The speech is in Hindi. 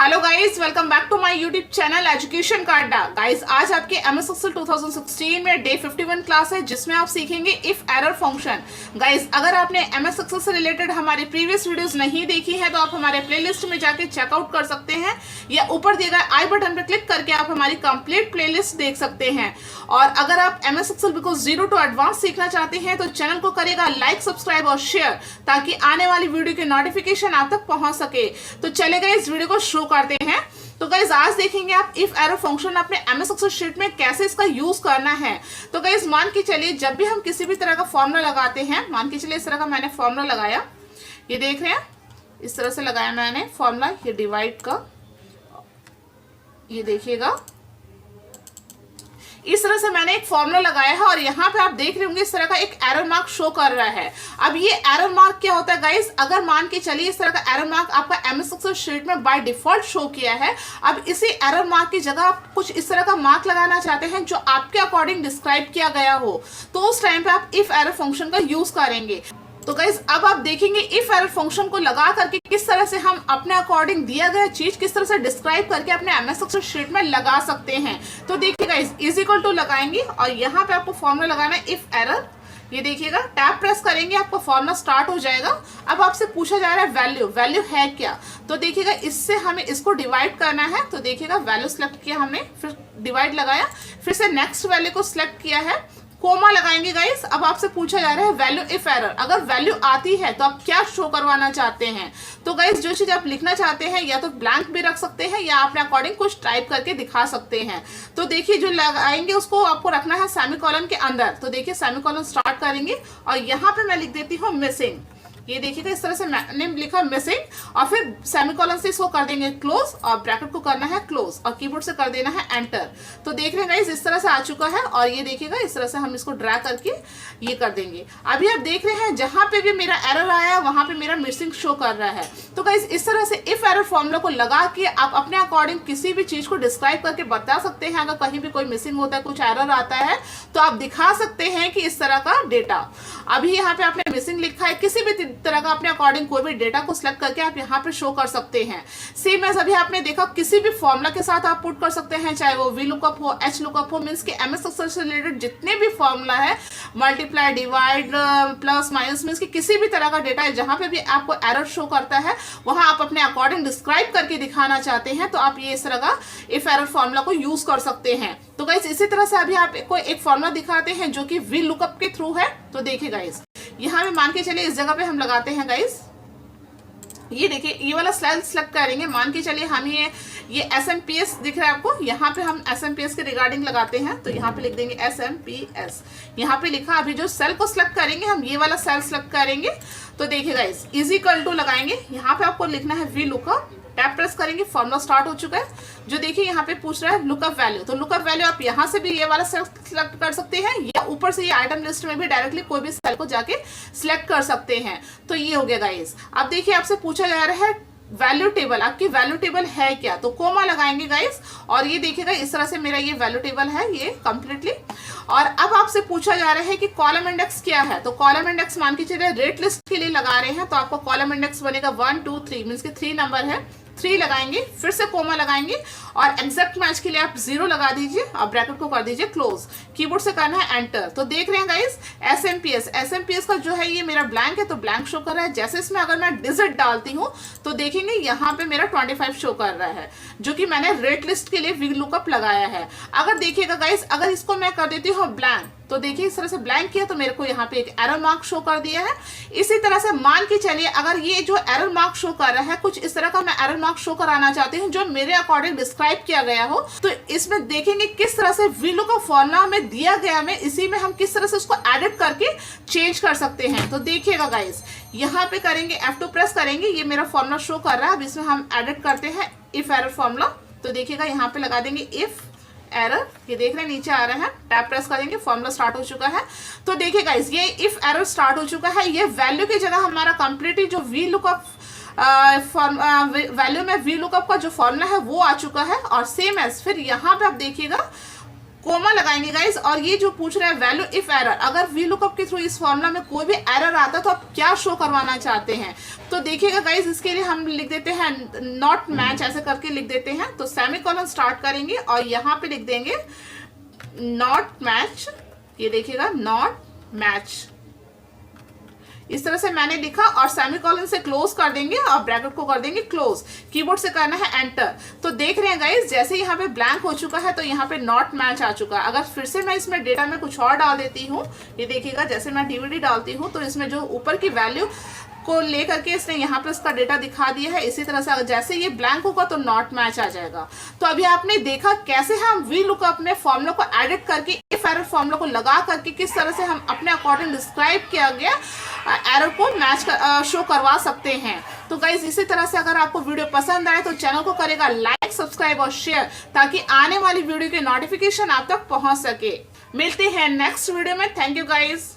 Hello guys, welcome back to my YouTube channel education का अड्डा। गाइस, आज आपके एमएस एक्सेल 2016 में डे 51 क्लास है, जिसमें आप सीखेंगे इफ एरर फंक्शन। गाइस, अगर आपने एमएस एक्सेल से रिलेटेड हमारे प्रीवियस वीडियोस नहीं देखी है तो आप हमारे प्लेलिस्ट में जाके चेकआउट कर सकते हैं, या ऊपर दिए गए आई बटन पर क्लिक करके आप हमारी कंप्लीट प्लेलिस्ट देख सकते हैं। और अगर आप एमएस एक्सेल बिल्कुल जीरो टू एडवांस सीखना चाहते हैं तो चैनल को करेगा लाइक, सब्सक्राइब और शेयर, ताकि आने वाली वीडियो के नोटिफिकेशन आप तक पहुंच सके। तो चलेगा इस वीडियो को शुरू करते हैं। तो गाइज, आज देखेंगे आप इफ एरर फंक्शन अपने एमएस एक्सेल शीट में कैसे इसका यूज करना है। तो गाइज, मान के चलिए जब भी हम किसी भी तरह का फॉर्मूला लगाते हैं, मान के चलिए इस तरह का मैंने फॉर्मूला लगाया, ये देख रहे हैं, इस तरह से लगाया मैंने फॉर्मूला, ये डिवाइड का, ये देखिएगा इस तरह से मैंने एक फॉर्मूला लगाया है और यहाँ पे आप देख रहे होंगे इस तरह का एक एरर मार्क शो कर रहा है। अब ये एरर मार्क क्या होता है गाइस? अगर मान के चलिए इस तरह का एरर मार्क आपका एमएस एक्सेल शीट में बाय डिफॉल्ट शो किया है, अब इसी एरर मार्क की जगह आप कुछ इस तरह का मार्क लगाना चाहते हैं जो आपके अकॉर्डिंग डिस्क्राइब किया गया हो, तो उस टाइम पे आप इफ एरर फंक्शन का यूज करेंगे। तो गाइज, अब आप देखेंगे इफ एरर फंक्शन को लगा करके किस तरह से हम अपने अकॉर्डिंग दिया गया चीज किस तरह से डिस्क्राइब करके अपने एमएस एक्सेल शीट में लगा सकते हैं। तो देखिए गाइज, इज इक्वल टू लगाएंगे और यहाँ पे आपको फॉर्मूला लगाना है इफ एरर। ये देखिएगा, टैब प्रेस करेंगे, आपका फॉर्मूला स्टार्ट हो जाएगा। अब आपसे पूछा जा रहा है वैल्यू, वैल्यू है क्या? तो देखिएगा इससे हमें इसको डिवाइड करना है। तो देखिएगा वैल्यू सिलेक्ट किया हमने, फिर डिवाइड लगाया, फिर से नेक्स्ट वैल्यू को सिलेक्ट किया है, कोमा लगाएंगे गाइस। अब आपसे पूछा जा रहा है वैल्यू इफ एरर, अगर वैल्यू आती है तो आप क्या शो करवाना चाहते हैं। तो गाइस, जो चीज आप लिखना चाहते हैं या तो ब्लैंक भी रख सकते हैं या अपने अकॉर्डिंग कुछ टाइप करके दिखा सकते हैं। तो देखिए जो लगाएंगे उसको आपको रखना है सेमीकोलन के अंदर। तो देखिए सेमीकोलन स्टार्ट करेंगे और यहाँ पे मैं लिख देती हूँ मिसिंग। ये देखिएगा इस तरह से मैंने लिखा मिसिंग और फिर सेमीकोलन से इसको कर देंगे क्लोज और ब्रैकेट को करना है क्लोज और कीबोर्ड से कर देना है एंटर। तो देख रहे हैं गाइस, इस तरह से आ चुका है और ये देखिएगा इस तरह से हम इसको ड्रैग करके ये कर देंगे। अभी आप देख रहे हैं जहां पे भी मेरा एरर आया वहां पे मेरा मिसिंग शो कर रहा है। तो गाइस, इस तरह से इफ एरर फॉर्मूला को लगा के आप अपने अकॉर्डिंग किसी भी चीज को डिस्क्राइब करके बता सकते हैं। अगर कहीं भी कोई मिसिंग होता है, कुछ एरर आता है, तो आप दिखा सकते हैं कि इस तरह का डेटा। अभी यहाँ पे आपने मिसिंग लिखा है, किसी भी तरह का अपने अकॉर्डिंग कोई भी डेटा को सिलेक्ट करके आप यहाँ पे शो कर सकते हैं। सेम एज अभी आपने देखा, किसी भी फॉर्मूला के साथ आप पुट कर सकते हैं, चाहे वो वी लुकअप हो, एच लुकअप हो, मींस के एमएस एक्सेल से रिलेटेड जितने भी फॉर्मूला है, multiply, divide, plus, minus, means के किसी भी तरह का डेटा है जहां पे भी आपको एरर शो करता है, वहां आप अपने अकॉर्डिंग डिस्क्राइब करके दिखाना चाहते हैं, तो आप ये इस तरह का इफ एरर फॉर्मूला को यूज कर सकते हैं। तो गाइस, इसी तरह से अभी आपको एक फॉर्मूला दिखाते हैं जो कि वी लुकअप के थ्रू है। तो देखिए गाइस, यहाँ पे मान के चलिए इस जगह पे हम लगाते हैं गाइस, ये देखिए ये वाला सेल सेलेक्ट करेंगे। मान के चलिए हम ये एसएमपीएस दिख रहा है आपको, यहाँ पे हम एसएमपीएस के रिगार्डिंग लगाते हैं। तो यहाँ पे लिख देंगे एसएमपीएस, यहाँ पे लिखा। अभी जो सेल को सिलेक्ट करेंगे हम ये वाला सेल सिलेक्ट करेंगे। तो देखिए गाइस, इज इक्वल टू लगाएंगे, यहाँ पे आपको लिखना है वी लुकअप, टैब प्रेस करेंगे, फॉर्मूला स्टार्ट हो चुका है। जो देखिए यहाँ पे पूछ रहा है लुकअप वैल्यू, तो लुकअप वैल्यू आप यहाँ से भी ये वाला सेल सिलेक्ट कर सकते हैं या ऊपर से ये आइटम लिस्ट में भी डायरेक्टली कोई भी सेल को जाके सिलेक्ट कर सकते हैं। तो ये हो गया गाइस। अब देखिए आपसे पूछा जा रहा है वैल्यू टेबल, आपकी वैल्यू टेबल है क्या? तो कोमा लगाएंगे गाइस और ये देखिएगा इस तरह से मेरा ये वैल्यू टेबल है ये कंप्लीटली। और अब आपसे पूछा जा रहा है कि कॉलम इंडेक्स क्या है। तो कॉलम इंडेक्स मान के चलिए रेट लिस्ट के लिए लगा रहे हैं, तो आपको कॉलम इंडेक्स बनेगा 1 2 3, मींस के 3 नंबर है, 3 लगाएंगे, फिर से कोमा लगाएंगे और एग्जैक्ट मैच के लिए आप 0 लगा दीजिए और ब्रैकेट को कर दीजिए क्लोज, कीबोर्ड से करना है एंटर। तो देख रहे हैं गाइस, एसएमपीएस का जो है ये मेरा ब्लैंक है, तो ब्लैंक शो कर रहा है। जैसे इसमें अगर मैं डिजिट डालती हूँ तो देखेंगे यहाँ पे मेरा 25 शो कर रहा है, जो कि मैंने रेट लिस्ट के लिए वी लुकअप लगाया है। अगर देखिएगा गाइस, अगर इसको मैं कर देती हूँ ब्लैंक, तो देखिए इस तरह से ब्लैंक किया तो मेरे को यहाँ पे एक एरर मार्क शो कर दिया है। इसी तरह से मान के चलिए अगर ये जो एरर मार्क शो कर रहा है, कुछ इस तरह का मैं एरर मार्क शो कराना चाहती हूँ जो मेरे अकॉर्डिंग डिस्क्राइब किया गया हो, तो इसमें देखेंगे किस तरह से वी लुकअप फॉर्मूला में दिया गया में इसी में हम किस तरह से उसको एडिट करके चेंज कर सकते हैं। तो देखिएगा गाइस, यहाँ पे करेंगे F2 प्रेस करेंगे, ये मेरा फॉर्मूला शो कर रहा है। अब इसमें हम एडिट करते हैं इफ एरर फॉर्मूला। तो देखिएगा यहाँ पे लगा देंगे इफ एरर, ये देख रहे हैं नीचे आ रहा है, टैब प्रेस करेंगे, फॉर्मूला स्टार्ट हो चुका है। तो देखिए गाइस, ये इफ एरर स्टार्ट हो चुका है। ये वैल्यू की जगह हमारा कंप्लीटली जो वी लुकअप वैल्यू में वी लुकअप का जो फॉर्मूला है वो आ चुका है। और सेम एज फिर यहाँ पे आप देखिएगा कोमा लगाएंगे गाइस। और ये जो पूछ रहा है वैल्यू इफ एरर, अगर वी लुकअप के थ्रू इस फॉर्मूला में कोई भी एरर आता है तो आप क्या शो करवाना चाहते हैं। तो देखिएगा गाइस, इसके लिए हम लिख देते हैं नॉट मैच, ऐसे करके लिख देते हैं। तो सेमीकोलन स्टार्ट करेंगे और यहाँ पे लिख देंगे नॉट मैच। ये देखिएगा नॉट मैच, इस तरह से मैंने लिखा और सेमीकोलन से क्लोज कर देंगे और ब्रैकेट को कर देंगे क्लोज। कीबोर्ड से करना है एंटर। तो देख रहे हैं गाइस, जैसे यहाँ पे ब्लैंक हो चुका है तो यहाँ पे नॉट मैच आ चुका है। अगर फिर से मैं इसमें डेटा में कुछ और डाल देती हूँ, ये देखिएगा जैसे मैं डीवीडी डालती हूँ तो इसमें जो ऊपर की वैल्यू को लेकर के इसने यहाँ पे इसका डेटा दिखा दिया है। इसी तरह से अगर जैसे ये ब्लैंक होगा तो नॉट मैच आ जाएगा। तो अभी आपने देखा कैसे हम वी लुकअप में फॉर्मूला को एडिट करके इफ एरर फॉर्मूला को लगा करके किस तरह से हम अपने अकॉर्डिंग डिस्क्राइब किया गया एरर को मैच शो करवा सकते हैं। तो गाइज इसी तरह से अगर आपको वीडियो पसंद आए तो चैनल को करेगा लाइक, सब्सक्राइब और शेयर, ताकि आने वाली वीडियो के नोटिफिकेशन आप तक पहुंच सके। मिलते हैं नेक्स्ट वीडियो में। Thank you guys.